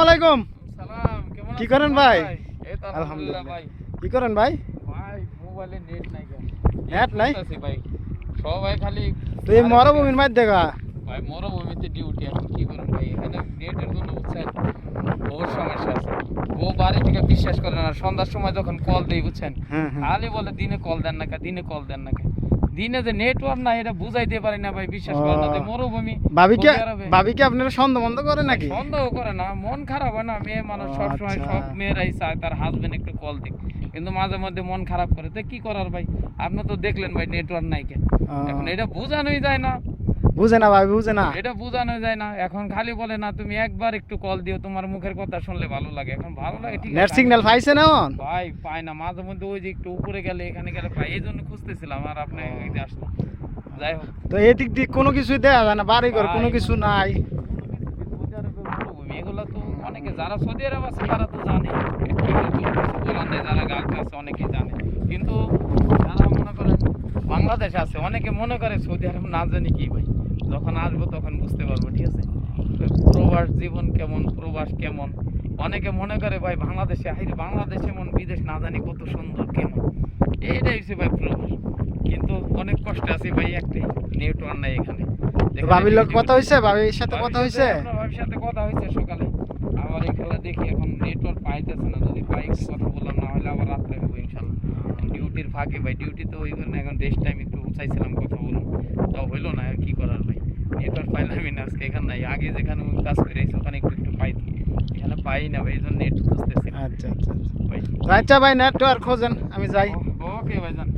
আলাইকুম। সালাম, কেমন কি আছেন করেন ভাই? এই তো আলহামদুলিল্লাহ ভাই। কি করেন ভাই? ভাই মোবাইলে নেট নাই কেন? নেট নাই? আছে ভাই। সবাই খালি তো এই মরুভূমির মধ্যে গা ভাই মরুভূমিতে ডিউটি এখন কি করুন ভাই? এখানে নেটের জন্য বুঝছেন বহু সমস্যা আছে। ও বাড়ি থেকে বিশ্বাস করে না, সন্ধ্যার সময় যখন কল দেই বুঝছেন, হ্যাঁ হ্যাঁ। খালি বলে দিনে কল দেন না কে, দিনে কল দেন না কে। দিনে যে নেটওয়ার্ক না এটা বুঝাইতে পারি না ভাই, বিশ্বাস করেন না যে মরুভূমি। ভাবিকে সৌদি আরবে ভাবিকে আপনারা সন্দেহ বন্ধ করে নাকি? সন্দেহ করে না, মন খারাপ হয় না, মেয়ে মানুষ ও, সবসময় আচ্ছা। সব মেয়েরাই চায় তার হাজবেন্ড একটু কল দিক, কিন্তু মাঝে মধ্যে মন খারাপ করে, তো কি করার ভাই? আপনি তো দেখলেন ভাই নেটওয়ার্ক নাই কে। এখন এটা বোঝানোই যায় না, বুঝে না ভাবি, বুঝে না। এটা বোঝানো যায় না। এখন খালি বলে না তুমি একবার একটু কল দিও, তোমার মুখের কথা শুনলে ভালো লাগে। এখন ভালো লাগে ঠিক নেট আছে, সিগন্যাল পাইছে না এখন? ভাই পাই না, মাঝে মধ্যে ওই যে একটু উপরে গেলে এখানে গেলে পাই, এই জন্য খুঁজতেছিলাম আর আপনি এই যে আসলাম। যাই হোক, তো এদিক দিক কোনো কিছুই দেয়া যায় না, বাড়ি ঘর কোনো কিছু নাই। সৌদি আরবের মরুভূমি এগুলো তো অনেকে যারা সৌদি আরব আছে তারা তো জানে, বলার নেই, যারা গার্লস আছে অনেকেই জানে, কিন্তু যারা মনে করেন বাংলাদেশ আছে অনেকে মনে করে সৌদি আরব না জানি কি ভাই, যখন আসবো তখন বুঝতে পারবো, ঠিক আছে? তো প্রবাস জীবন কেমন, প্রবাস কেমন, অনেকে মনে করে ভাই বাংলাদেশে আইরে বাংলাদেশ এমন, বিদেশ না জানি কত সুন্দর কেমন, এইটাই হচ্ছে ভাই প্রবাস। কিন্তু অনেক কষ্টে আছি ভাই, একটাই নেটওয়ার্ক নাই এখানে। তো ভাবির লোক কথা হইছে, ভাবির সাথে কথা হইছে? আপনার ভাবির সাথে কথা হয়েছে সকালে, আবার এই খেলা দেখি এখন নেটওয়ার্ক পাইতেছে না, যদি পাই একটু কথা বললাম, না হলে আবার রাত্রে হবে ইনশাল্লাহ। ডিউটির ফাঁকে ভাই, ডিউটি তো ওই জন্য এখন রেস্ট টাইম একটু চাইছিলাম কথা বলুন, তাও হইলো না, আর কি করার ভাই, নেটওয়ার্ক পাইলামই না আজকে, এখানে নাই। আগে যেখানে কাজ করে ওখানে একটু একটু পাইতাম, এখানে পাই না ভাই, এই জন্য নেট খুঁজতেছি আচ্ছা আচ্ছা ভাই। আচ্ছা ভাই, নেটওয়ার্ক খোঁজেন, আমি যাই। ওকে ভাই, যান।